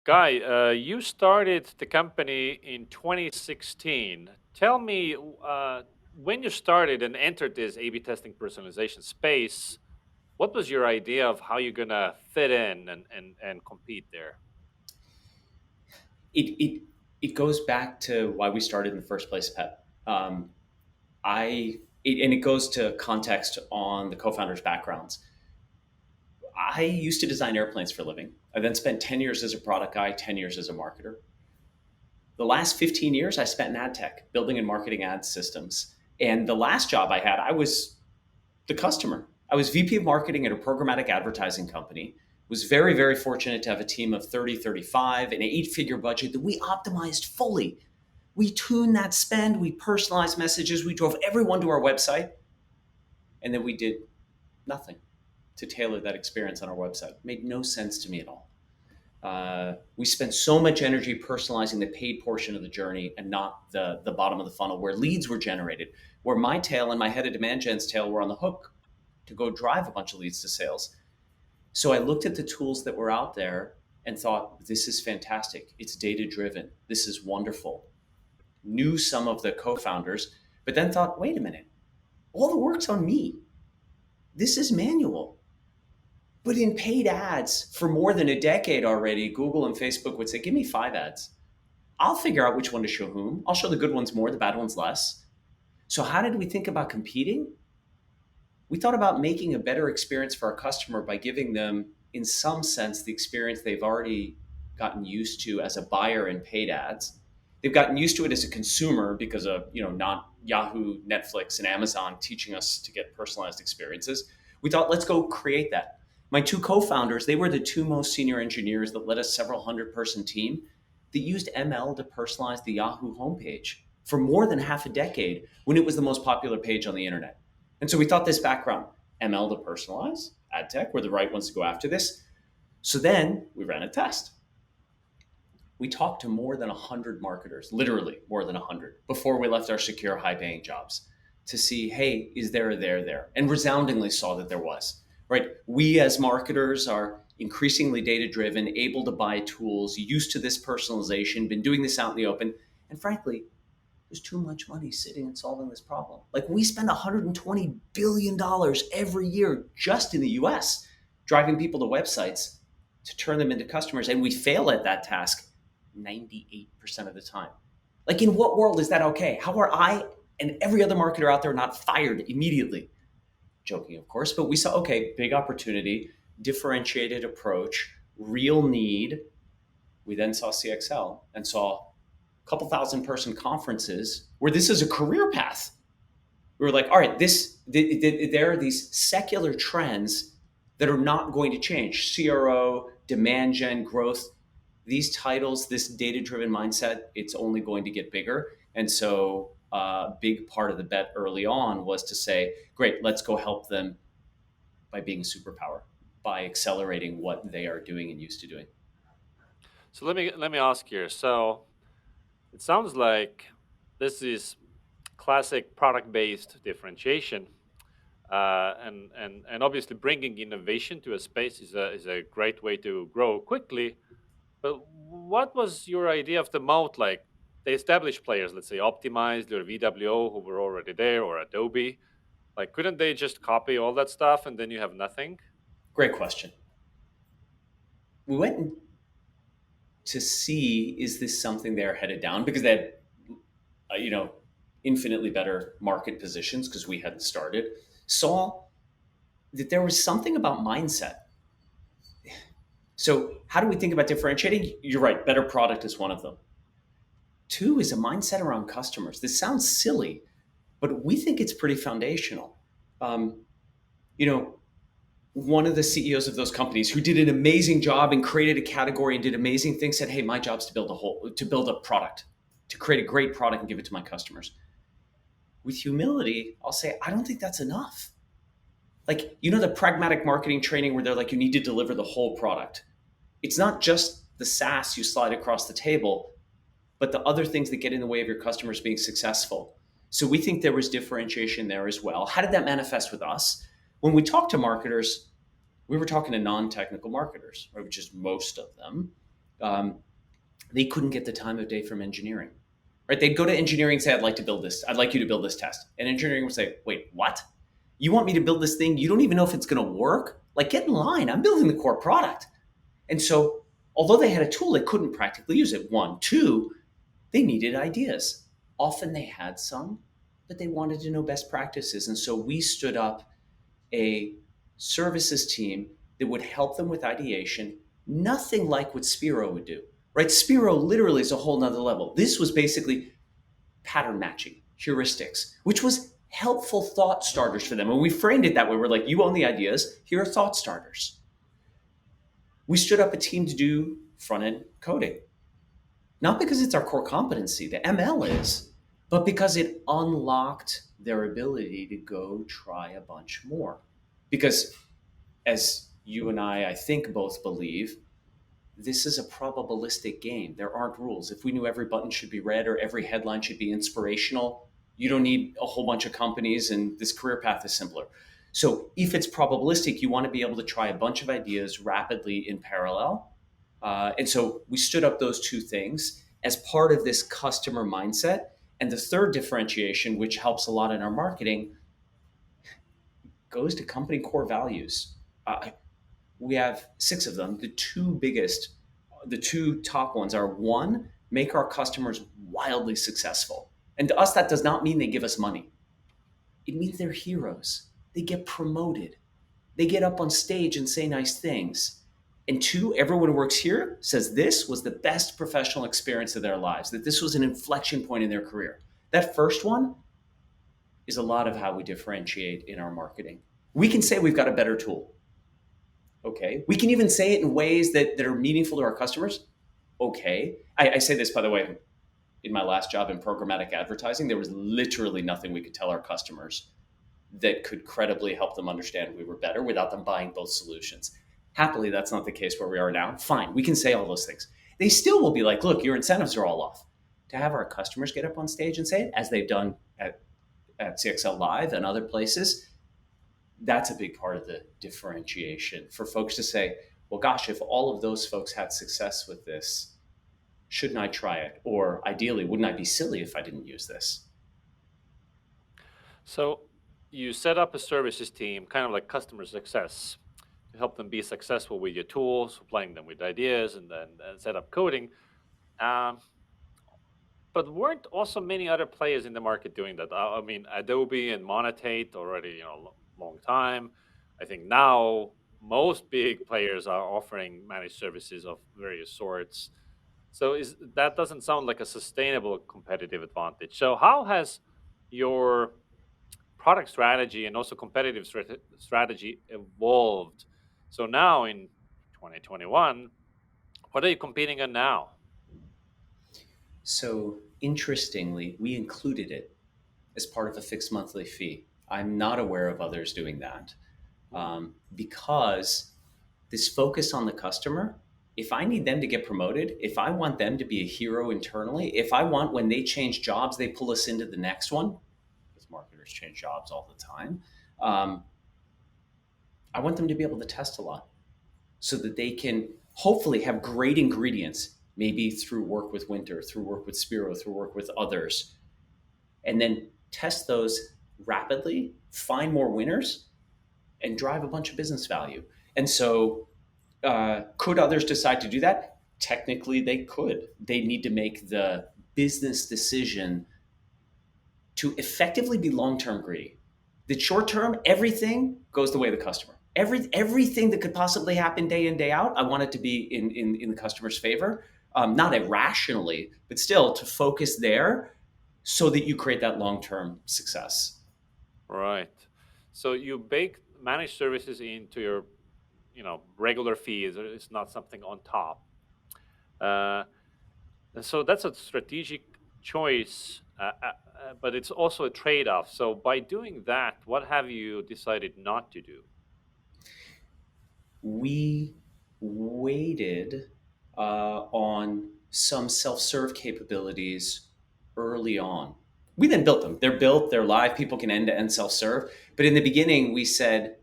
Guy, you started the company in 2016. Tell me, when you started and entered this A/B testing personalization space, what was your idea of how you're gonna fit in and compete there? It goes back to why we started in the first place, Pep. And it goes to context on the co-founders' backgrounds. I used to design airplanes for a living. I then spent 10 years as a product guy, 10 years as a marketer. The last 15 years I spent in ad tech, building and marketing ad systems. And the last job I had, I was the customer. I was VP of marketing at a programmatic advertising company. Was very, very fortunate to have a team of 30, 35, an eight-figure budget that we optimized fully. We tuned that spend, we personalized messages, we drove everyone to our website, and then we did nothing to tailor that experience on our website. It made no sense to me at all. We spent so much energy personalizing the paid portion of the journey and not the bottom of the funnel where leads were generated, where my tail and my head of demand gen's tail were on the hook to go drive a bunch of leads to sales. So I looked at the tools that were out there and thought, this is fantastic. It's data driven. This is wonderful. Knew some of the co founders, but then thought, wait a minute, all the work's on me. This is manual. But in paid ads for more than a decade already, Google and Facebook would say, give me 5 ads. I'll figure out which one to show whom. I'll show the good ones more, the bad ones less. So, how did we think about competing? We thought about making a better experience for our customer by giving them, in some sense, the experience they've already gotten used to as a buyer in paid ads. They've gotten used to it as a consumer because of, not Yahoo, Netflix, and Amazon teaching us to get personalized experiences. We thought, let's go create that. My two co-founders, they were the two most senior engineers that led a several hundred person team that used ML to personalize the Yahoo homepage for more than half a decade when it was the most popular page on the internet. And so we thought this background, ML to personalize, ad tech, were the right ones to go after this. So then we ran a test. We talked to more than 100 marketers, literally more than 100, before we left our secure, high paying jobs to see, hey, is there a there? And resoundingly saw that there was, right? We as marketers are increasingly data driven, able to buy tools, used to this personalization, been doing this out in the open. And frankly, there's too much money sitting and solving this problem. Like we spend $120 billion every year just in the US driving people to websites to turn them into customers. And we fail at that task 98% of the time. Like, in what world is that okay? How are I and every other marketer out there not fired immediately? Joking, of course, but we saw, okay, big opportunity, differentiated approach, real need. We then saw CXL and saw a couple thousand person conferences where this is a career path. We were like, all right, there are these secular trends that are not going to change. CRO, demand gen, growth, these titles, this data driven mindset, it's only going to get bigger. And so a big part of the bet early on was to say, great, let's go help them by being a superpower, by accelerating what they are doing and used to doing. So let me ask here. So it sounds like this is classic product-based differentiation, and obviously bringing innovation to a space is a great way to grow quickly. But what was your idea of the moat? Like the established players, let's say Optimized or VWO, who were already there, or Adobe. Like, couldn't they just copy all that stuff and then you have nothing? Great question. We went to see, is this something they're headed down? Because they had, uh, you know, infinitely better market positions because we hadn't started. Saw that there was something about mindset. So, how do we think about differentiating? You're right, better product is one of them. Two is a mindset around customers. This sounds silly, but we think it's pretty foundational. Um, you know, one of the CEOs of those companies who did an amazing job and created a category and did amazing things said, "Hey, my job's to build a product, to create a great product and give it to my customers." With humility, I'll say, I don't think that's enough. Like, the pragmatic marketing training where they're like, you need to deliver the whole product. It's not just the SaaS you slide across the table, but the other things that get in the way of your customers being successful. So we think there was differentiation there as well. How did that manifest with us? When we talked to marketers, we were talking to non-technical marketers, right, which is most of them. Um, they couldn't get the time of day from engineering. Right? They'd go to engineering and say, "I'd like to build this. I'd like you to build this test." And engineering would say, "Wait, what? You want me to build this thing? You don't even know if it's going to work? Like, get in line. I'm building the core product." And so, although they had a tool, they couldn't practically use it. One, two, they needed ideas. Often they had some, but they wanted to know best practices. And so we stood up a services team that would help them with ideation, nothing like what Spiro would do. Right? Spiro literally is a whole nother level. This was basically pattern matching, heuristics, which was helpful thought starters for them. And we framed it that way. We're like, you own the ideas, here are thought starters. We stood up a team to do front end coding, not because it's our core competency, the ML is, but because it unlocked their ability to go try a bunch more. Because as you and I think, both believe, this is a probabilistic game. There aren't rules. If we knew every button should be red or every headline should be inspirational, you don't need a whole bunch of companies and this career path is simpler. So if it's probabilistic, you want to be able to try a bunch of ideas rapidly in parallel. And so we stood up those two things as part of this customer mindset. And the third differentiation, which helps a lot in our marketing, goes to company core values. We have six of them. The two top ones are: one, make our customers wildly successful. And to us, that does not mean they give us money. It means they're heroes. They get promoted. They get up on stage and say nice things. And two, everyone who works here says this was the best professional experience of their lives, that this was an inflection point in their career. That first one is a lot of how we differentiate in our marketing. We can say we've got a better tool. Okay. We can even say it in ways that are meaningful to our customers. Okay. I say this, by the way, in my last job in programmatic advertising, there was literally nothing we could tell our customers that could credibly help them understand we were better without them buying both solutions. Happily, that's not the case where we are now. Fine, we can say all those things. They still will be like, look, your incentives are all off. To have our customers get up on stage and say it, as they've done at CXL Live and other places, that's a big part of the differentiation for folks to say, well, gosh, if all of those folks had success with this, shouldn't I try it? Or ideally, wouldn't I be silly if I didn't use this? So you set up a services team, kind of like customer success, to help them be successful with your tools, supplying them with ideas, and then set up coding. Um, but weren't also many other players in the market doing that? I mean, Adobe and Monetate already, long time. I think now most big players are offering managed services of various sorts. So is that doesn't sound like a sustainable competitive advantage. So how has your product strategy and also competitive strategy evolved? So now in 2021, what are you competing on now? So interestingly, we included it as part of a fixed monthly fee. I'm not aware of others doing that, because this focus on the customer, if I need them to get promoted, if I want them to be a hero internally, if I want when they change jobs, they pull us into the next one, because marketers change jobs all the time, um, I want them to be able to test a lot so that they can hopefully have great ingredients, maybe through work with Winter, through work with Spiro, through work with others, and then test those rapidly, find more winners, and drive a bunch of business value. And so, could others decide to do that? Technically, they could. They need to make the business decision to effectively be long term greedy. The short term, everything goes the way of the customer. Everything that could possibly happen day in, day out, I want it to be in the customer's favor. Not irrationally, but still to focus there so that you create that long term success. Right. So you bake managed services into your, regular fees. It's not something on top. Uh, and so that's a strategic choice, but it's also a trade-off. So by doing that, what have you decided not to do? We waited on some self serve capabilities early on. We then built them. They're built, they're live, people can end to end self serve. But in the beginning, we said,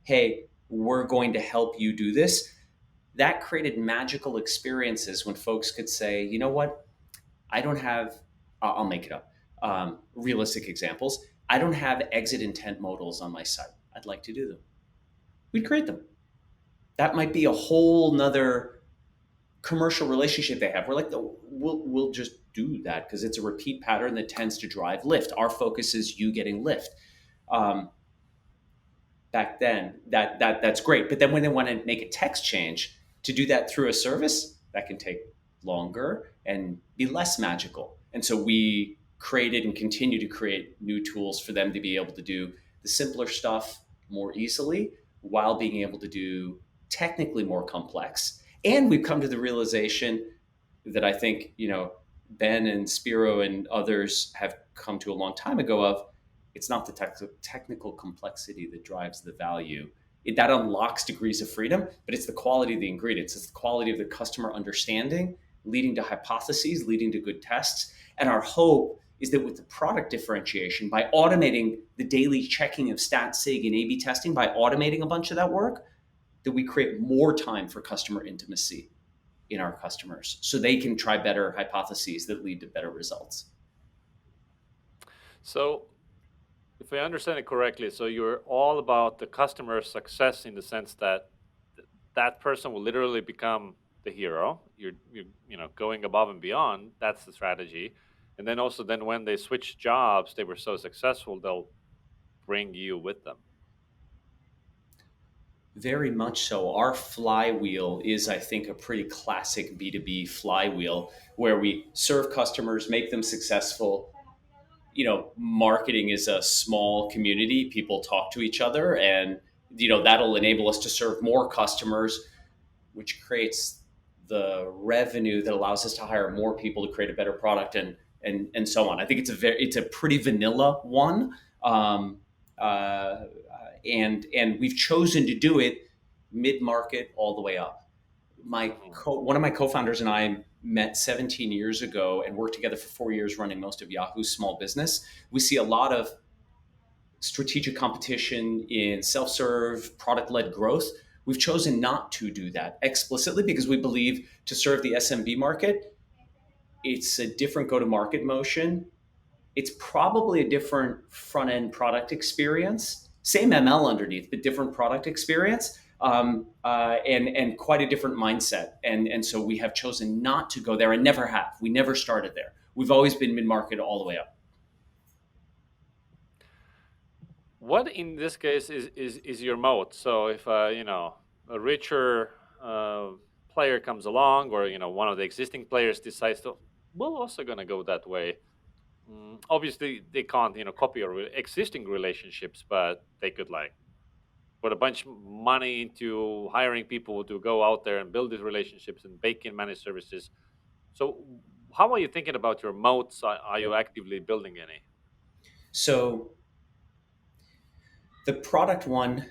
hey, we're going to help you do this. That created magical experiences when folks could say, you know what, I don't have, I'll make it up, realistic examples. I don't have exit intent modals on my site. I'd like to do them. We'd create them. That might be a whole nother commercial relationship they have. We're like, we'll just do that because it's a repeat pattern that tends to drive lift. Our focus is you getting lift. Um, Back then, that's great. But then when they want to make a text change, to do that through a service, that can take longer and be less magical. And so we created and continue to create new tools for them to be able to do the simpler stuff more easily while being able to do technically more complex. And we've come to the realization that I think, Ben and Spiro and others have come to a long time ago of, it's not the technical complexity that drives the value. That unlocks degrees of freedom, but it's the quality of the ingredients. It's the quality of the customer understanding, leading to hypotheses, leading to good tests. And our hope is that with the product differentiation, by automating the daily checking of stat, sig, and A/B testing, by automating a bunch of that work, that we create more time for customer intimacy in our customers so they can try better hypotheses that lead to better results. So, if I understand it correctly, so you're all about the customer success in the sense that that person will literally become the hero. You're going above and beyond. That's the strategy. And then also then when they switch jobs, they were so successful, they'll bring you with them. Very much so. Our flywheel is, I think, a pretty classic B2B flywheel where we serve customers, make them successful. Marketing is a small community. People talk to each other, and that'll enable us to serve more customers, which creates the revenue that allows us to hire more people to create a better product, and so on. I think it's a pretty vanilla one, uh, and we've chosen to do it mid market all the way up. Mhm. One of my co-founders and I met 17 years ago and worked together for 4 years running most of Yahoo's small business. We see a lot of strategic competition in self-serve, product-led growth. We've chosen not to do that explicitly because we believe to serve the SMB market, it's a different go-to-market motion. It's probably a different front-end product experience. Same ML underneath, but different product experience, and quite a different mindset. And so we have chosen not to go there and never have. We never started there. We've always been mid-market all the way up. What in this case is your moat? So if a richer player comes along, or one of the existing players decides to, we're also gonna go that way. Obviously, they can't copy your existing relationships, but they could like put a bunch of money into hiring people to go out there and build these relationships and bake in managed services. So, how are you thinking about your moats? Are you actively building any? So the product one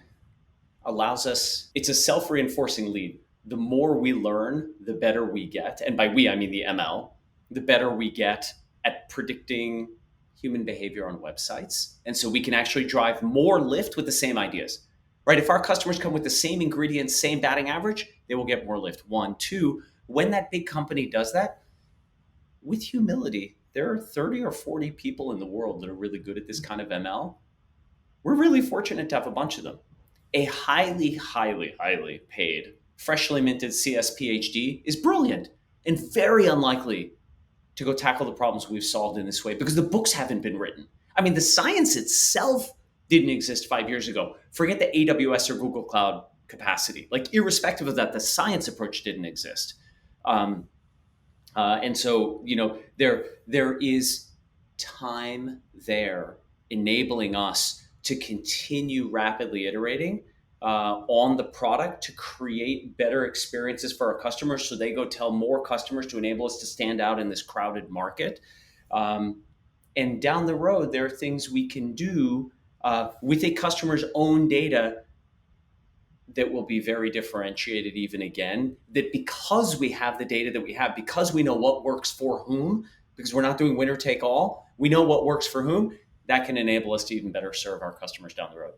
allows us, it's a self reinforcing lead. The more we learn, the better we get. And by we, I mean the ML, the better we get at predicting human behavior on websites. And so we can actually drive more lift with the same ideas, right? If our customers come with the same ingredients, same batting average, they will get more lift. One, two, when that big company does that, with humility, there are 30 or 40 people in the world that are really good at this kind of ML. We're really fortunate to have a bunch of them. A highly, highly, highly paid, freshly minted CS PhD is brilliant and very unlikely to go tackle the problems we've solved in this way because the books haven't been written. I mean, the science itself didn't exist 5 years ago. Forget the AWS or Google Cloud capacity. Like, irrespective of that, the science approach didn't exist. And so, there is time there enabling us to continue rapidly iterating on the product to create better experiences for our customers so they go tell more customers to enable us to stand out in this crowded market. And down the road, there are things we can do with a customer's own data that will be very differentiated even again, that because we have the data that we have, because we know what works for whom, because we're not doing winner take all, we know what works for whom, that can enable us to even better serve our customers down the road.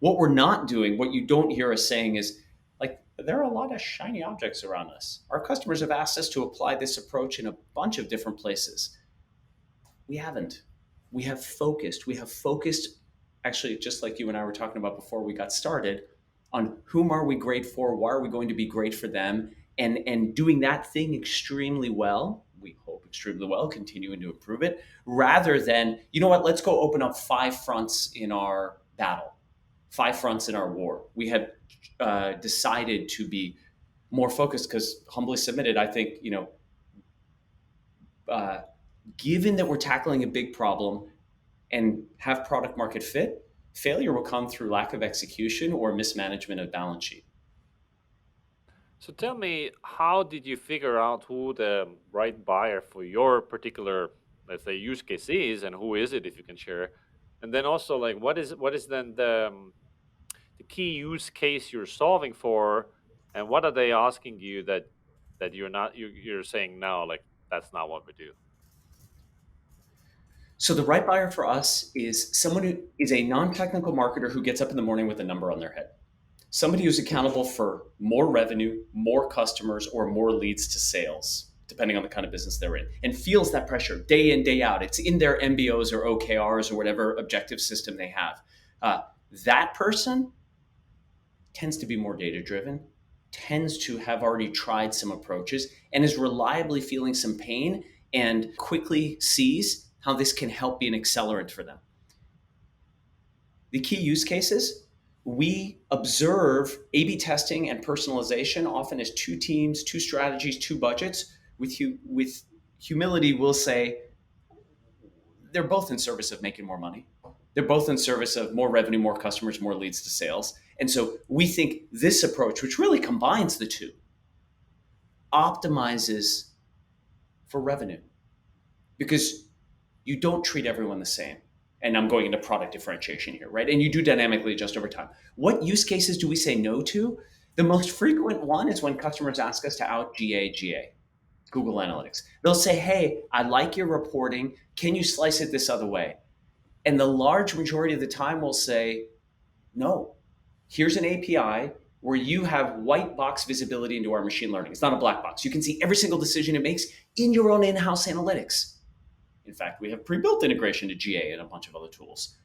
What we're not doing, what you don't hear us saying is, like, there are a lot of shiny objects around us. Our customers have asked us to apply this approach in a bunch of different places. We haven't. We have focused. We have focused, actually, just like you and I were talking about before we got started, on whom are we great for, why are we going to be great for them, and doing that thing extremely well. We hope extremely well, continuing to improve it, rather than, you know what, let's go open up 5 fronts in our battle, 5 fronts in our war. We have decided to be more focused because, humbly submitted, I think, uh, given that we're tackling a big problem and have product market fit, failure will come through lack of execution or mismanagement of balance sheet. So tell me, how did you figure out who the right buyer for your particular, let's say, use case is, and who is it, if you can share? And then also, like, what is then the key use case you're solving for, and what are they asking you that you're not you're saying no, like that's not what we do. So the right buyer for us is someone who is a non-technical marketer who gets up in the morning with a number on their head. Somebody who's accountable for more revenue, more customers, or more leads to sales, depending on the kind of business they're in, and feels that pressure day in, day out. It's in their MBOs or OKRs or whatever objective system they have. Uh, that person tends to be more data driven, tends to have already tried some approaches, and is reliably feeling some pain and quickly sees how this can help be an accelerant for them. The key use cases, we observe A B testing and personalization often as two teams, two strategies, two budgets. With humility, we'll say they're both in service of making more money. They're both in service of more revenue, more customers, more leads to sales. And so we think this approach, which really combines the two, optimizes for revenue because you don't treat everyone the same. And I'm going into product differentiation here, right? And you do dynamically adjust over time. What use cases do we say no to? The most frequent one is when customers ask us to out GA, Google Analytics. They'll say, hey, I like your reporting. Can you slice it this other way? And the large majority of the time will say, no, here's an API where you have white box visibility into our machine learning. It's not a black box. You can see every single decision it makes in your own in-house analytics. In fact, we have pre-built integration to GA and a bunch of other tools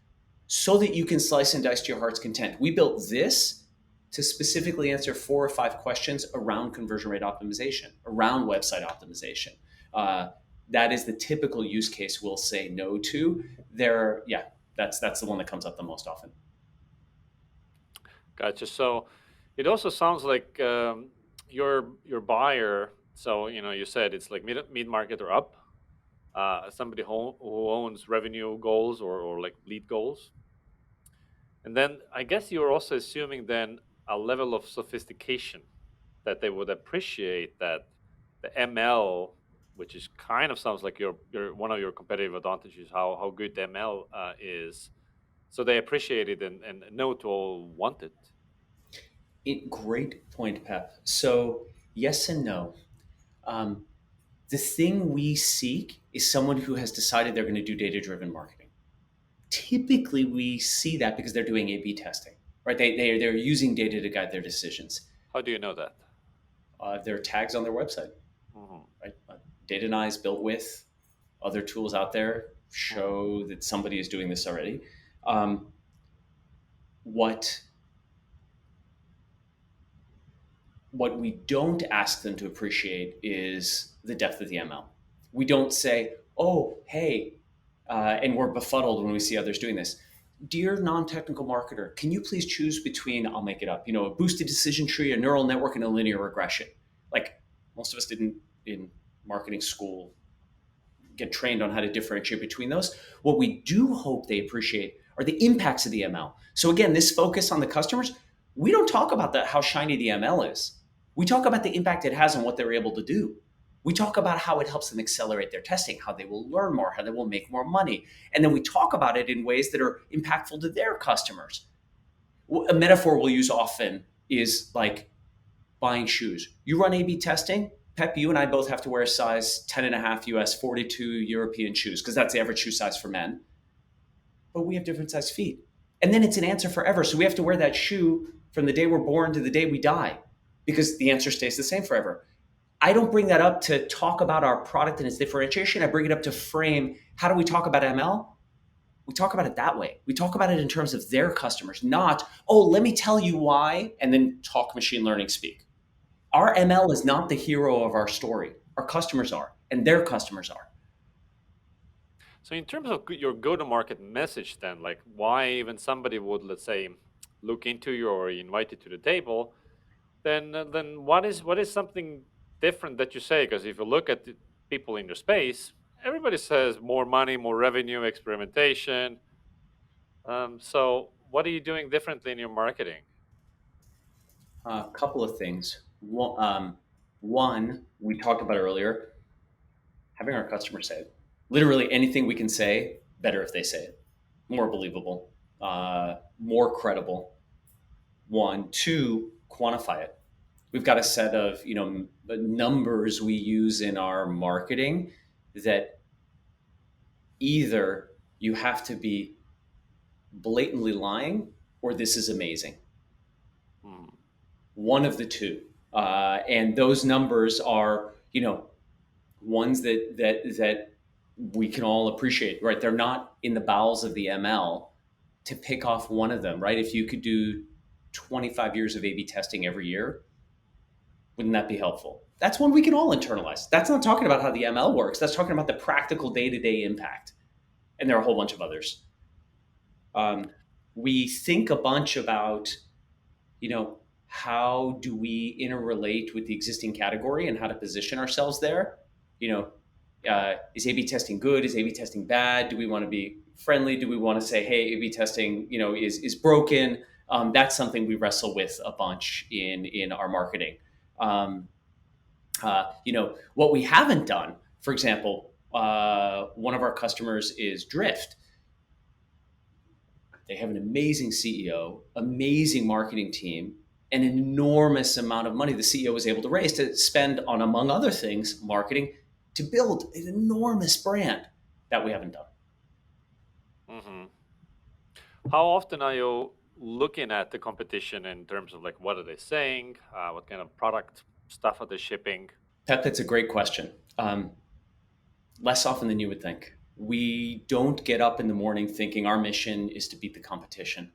so that you can slice and dice to your heart's content. We built this to specifically answer 4 or 5 questions around conversion rate optimization, around website optimization. That is the typical use case we'll say no to. That's the one that comes up the most often. Gotcha. So it also sounds like your buyer. So you said it's like mid market or up. Somebody who owns revenue goals or like lead goals. And then I guess you're also assuming then a level of sophistication that they would appreciate that the ML, which is kind of sounds like your one of your competitive advantages, how good the ML is. So they appreciate it and know to all want it. Great point, Pep. So yes and no. Um, the thing we seek is someone who has decided they're going to do data-driven marketing. Typically, we see that because they're doing A/B testing, right? They're using data to guide their decisions. How do you know that? There are tags on their website, Hmm. right? Intellimize built with other tools out there Hmm. show that somebody is doing this already. Um, what what we don't ask them to appreciate is the depth of the ML. We don't say, "Oh, hey," and we're befuddled when we see others doing this. Dear non-technical marketer, can you please choose between, I'll make it up, a boosted decision tree, a neural network, and a linear regression? Like most of us didn't in marketing school get trained on how to differentiate between those. What we do hope they appreciate are the impacts of the ML. So again, this focus on the customers, we don't talk about how shiny the ML is. We talk about the impact it has on what they're able to do. We talk about how it helps them accelerate their testing, how they will learn more, how they will make more money. And then we talk about it in ways that are impactful to their customers. A metaphor we'll use often is like buying shoes. You run A/B testing, Pep, you and I both have to wear a size 10 and a half US, 42 European shoes, because that's the average shoe size for men. But we have different size feet. And then it's an answer forever. So we have to wear that shoe from the day we're born to the day we die. because the answer stays the same forever. I don't bring that up to talk about our product and its differentiation. I bring it up to frame how do we talk about ML? We talk about it that way. We talk about it in terms of their customers, not, oh, let me tell you why, and then talk machine learning speak. Our ML is not the hero of our story. Our customers are, and their customers are. So in terms of your go-to-market message, then, like why even somebody would, let's say, look into you or invite you to the table, then what is something different that you say? Because if you look at the people in your space, everybody says more money, more revenue, experimentation. So what are you doing differently in your marketing? A couple of things. One, we talked about earlier, having our customers say it. Literally anything we can say, better if they say it. More believable, more credible. One, two, quantify it. We've got a set of numbers we use in our marketing that either you have to be blatantly lying or this is amazing. Hmm. One of the two, and those numbers are ones that we can all appreciate, right? They're not in the bowels of the ML to pick off one of them, right? If you could do 25 years of A/B testing every year, wouldn't that be helpful? That's one we can all internalize. That's not talking about how the ML works. That's talking about the practical day-to-day impact. And there are a whole bunch of others. Um, we think a bunch about, how do we interrelate with the existing category and how to position ourselves there? Is A/B testing good? Is A/B testing bad? Do we want to be friendly? Do we want to say, hey, A/B testing, is broken? That's something we wrestle with a bunch in our marketing. What we haven't done, for example, one of our customers is Drift. They have an amazing CEO, amazing marketing team, an enormous amount of money the CEO was able to raise to spend on, among other things, marketing to build an enormous brand that we haven't done. Hmm. How often are you looking at the competition in terms of like what are they saying? What kind of product stuff are they shipping? That's a great question. Less often than you would think. We don't get up in the morning thinking our mission is to beat the competition.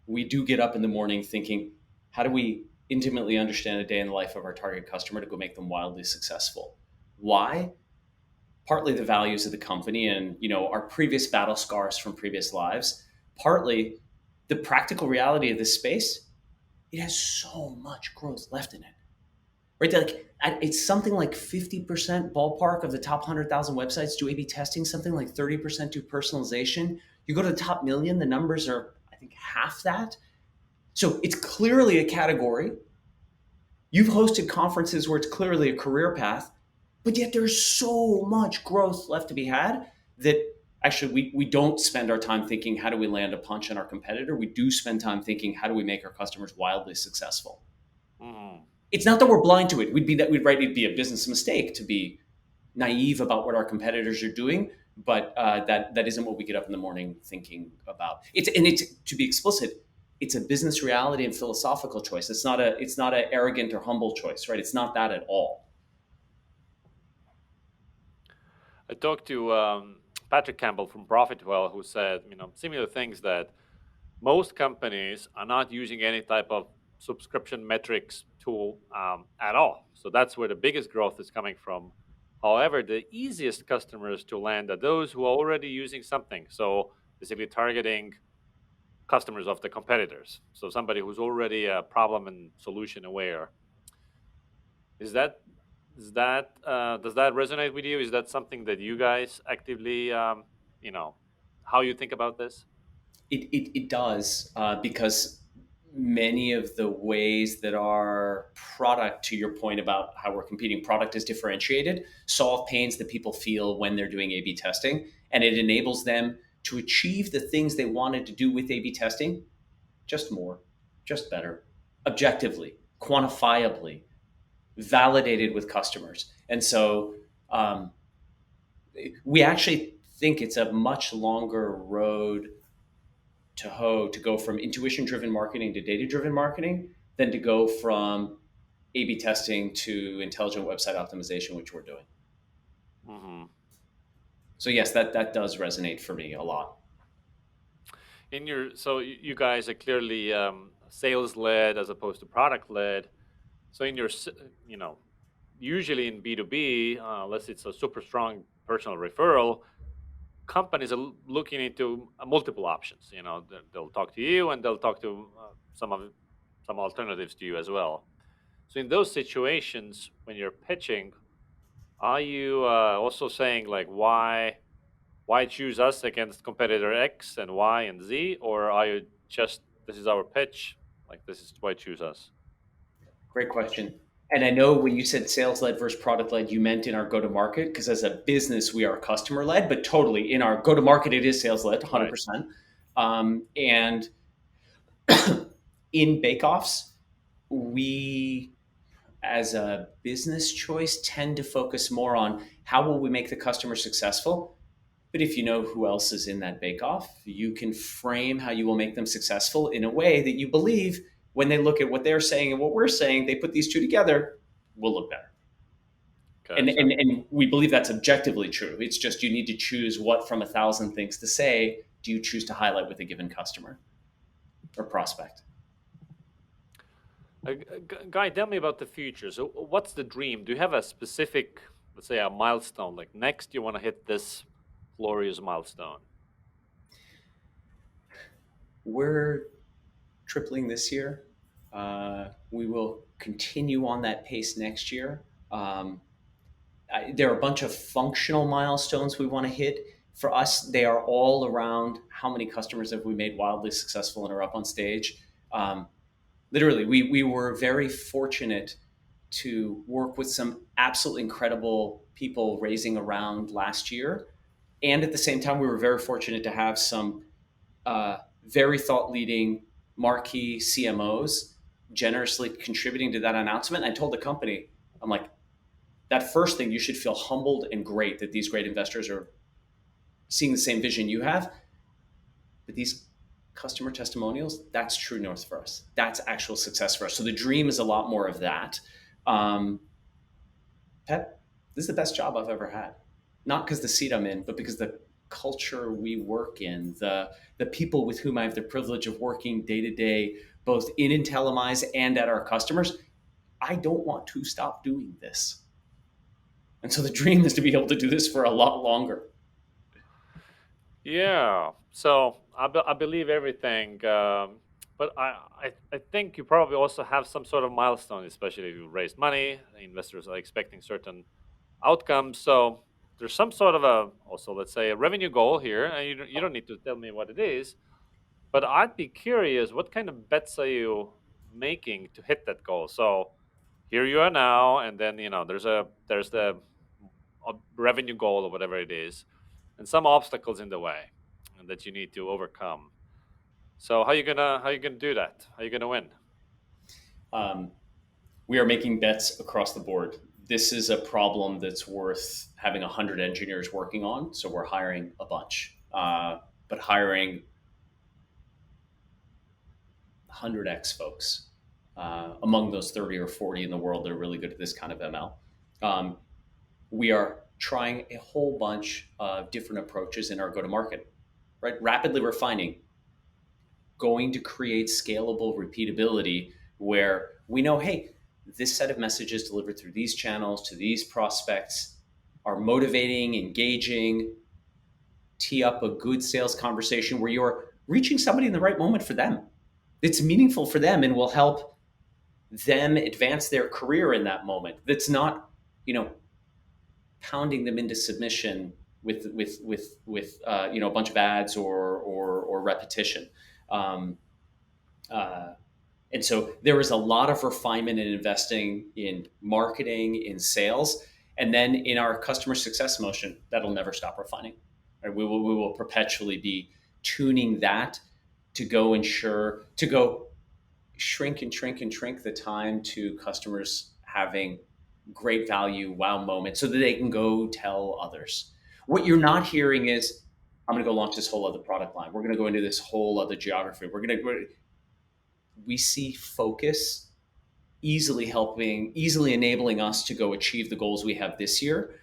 We do get up in the morning thinking, how do we intimately understand a day in the life of our target customer to go make them wildly successful? Why? Partly the values of the company and our previous battle scars from previous lives. Partly the practical reality of this space. It has so much growth left in it, right? Like it's something like 50% ballpark of the top 100,000 websites do A/B testing. Something like 30% do personalization. You go to the top million, the numbers are I think half that. So it's clearly a category. You've hosted conferences where it's clearly a career path, but yet there's so much growth left to be had that actually we don't spend our time thinking how do we land a punch on our competitor. We do spend time thinking how do we make our customers wildly successful. Hmm. It's not that we're blind to it. It'd be a business mistake to be naive about what our competitors are doing, but that isn't what we get up in the morning thinking about. It's to be explicit, it's a business reality and philosophical choice. It's not a arrogant or humble choice, right? It's not that at all. I talked to Patrick Campbell from Profitwell, who said, similar things that most companies are not using any type of subscription metrics tool at all. So that's where the biggest growth is coming from. However, the easiest customers to land are those who are already using something. So basically targeting customers of the competitors. So somebody who's already a problem and solution aware. Is that does that resonate with you? Is that something that you guys actively, you know, how you think about this? It does because many of the ways that our product, to your point about how we're competing, product is differentiated, solve pains that people feel when they're doing A/B testing, and it enables them to achieve the things they wanted to do with A/B testing, just more, just better, objectively, quantifiably, validated with customers, and so we actually think it's a much longer road to hoe to go from intuition driven marketing to data driven marketing than to go from A/B testing to intelligent website optimization, which we're doing. Hmm. So yes, that does resonate for me a lot. In your so you guys are clearly sales led as opposed to product led. So in your you know usually in B2B, unless it's a super strong personal referral, companies are looking into multiple options. They'll talk to you and they'll talk to some alternatives to you as well. So in those situations, when you're pitching, are you also saying like why choose us against competitor X and Y and Z, or are you just this is our pitch, like this is why choose us? Great question. And I know when you said sales led versus product led, you meant in our go to market, because as a business, we are customer led, but totally in our go to market, it is sales led, Right. 100%. And in bake offs, we, as a business choice, tend to focus more on how will we make the customer successful. But if you know who else is in that bake off, you can frame how you will make them successful in a way that you believe when they look at what they're saying and what we're saying, they put these two together, will look better. And, Gotcha. and, and we believe that's objectively true. It's just you need to choose what from a thousand things to say do you choose to highlight with a given customer or prospect. Guy, tell me about the future. So, what's the dream? Do you have a specific, let's say, a milestone? Like next, you want to hit this glorious milestone. We're tripling this year. We will continue on that pace next year. There are a bunch of functional milestones we want to hit. For us, they are all around how many customers have we made wildly successful and are up on stage. Literally, we were very fortunate to work with some absolutely incredible people raising around last year. And at the same time, we were very fortunate to have some very thought leading marquee CMOs generously contributing to that announcement. I told the company, I'm like, that first thing, you should feel humbled and great that these great investors are seeing the same vision you have. But these customer testimonials, that's true north for us. That's actual success for us. So the dream is a lot more of that. Um, Pep, this is the best job I've ever had. Not because the seat I'm in, but because the culture we work in, the people with whom I have the privilege of working day to day, both in Intellimize and at our customers. I don't want to stop doing this. And so the dream is to be able to do this for a lot longer. Yeah. So I believe everything, but I think you probably also have some sort of milestone, especially if you raised money. Investors are expecting certain outcomes. So there's some sort of a also let's say a revenue goal here, and you don't need to tell me what it is. But I'd be curious, what kind of bets are you making to hit that goal? So here you are now, and then there's the revenue goal or whatever it is, and some obstacles in the way that you need to overcome. So how you gonna do that? How you gonna win? Um, we are making bets across the board. This is a problem that's worth having 100 engineers working on. So we're hiring a bunch, but hiring 100x folks. Among those 30 or 40 in the world that are really good at this kind of ML. We are trying a whole bunch of different approaches in our go to market, right? Rapidly refining, going to create scalable repeatability where we know, hey, this set of messages delivered through these channels to these prospects are motivating, engaging, tee up a good sales conversation where you're reaching somebody in the right moment for them. It's meaningful for them and will help them advance their career in that moment. That's not, pounding them into submission with a bunch of ads or repetition. Um, uh, and so there is a lot of refinement in investing in marketing, in sales, and then in our customer success motion. That'll never stop refining. Right? We will perpetually be tuning that to go shrink and shrink and shrink the time to customers having great value wow moments so that they can go tell others. What you're not hearing is, I'm going to go launch this whole other product line. We're going to go into this whole other geography. We see focus easily enabling us to go achieve the goals we have this year,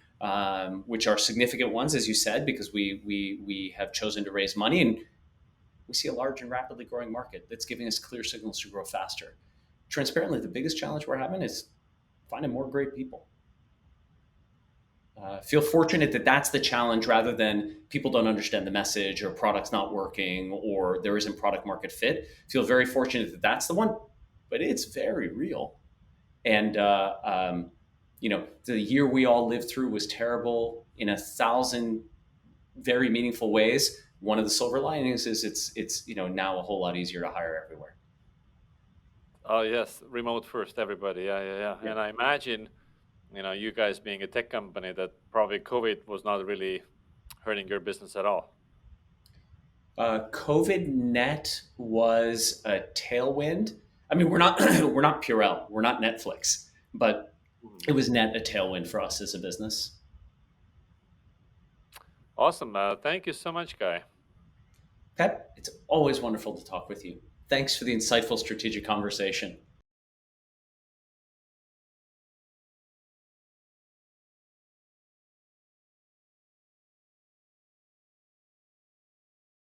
which are significant ones, as you said, because we have chosen to raise money, and we see a large and rapidly growing market that's giving us clear signals to grow faster. Transparently, the biggest challenge we're having is finding more great people. Feel fortunate that that's the challenge rather than people don't understand the message or product's not working or there isn't product market fit. Feel very fortunate that that's the one, but it's very real. And, the year we all lived through was terrible in 1,000 very meaningful ways. One of the silver linings is it's now a whole lot easier to hire everywhere. Oh yes, remote first, everybody. Yeah, yeah, yeah. Yeah. And I imagine, you guys being a tech company, that probably COVID was not really hurting your business at all. COVID net was a tailwind. I mean, we're not we're not Purell, we're not Netflix, but Mhm. it was net a tailwind for us as a business. Awesome. Thank you so much, Guy. Pep, it's always wonderful to talk with you. Thanks for the insightful strategic conversation.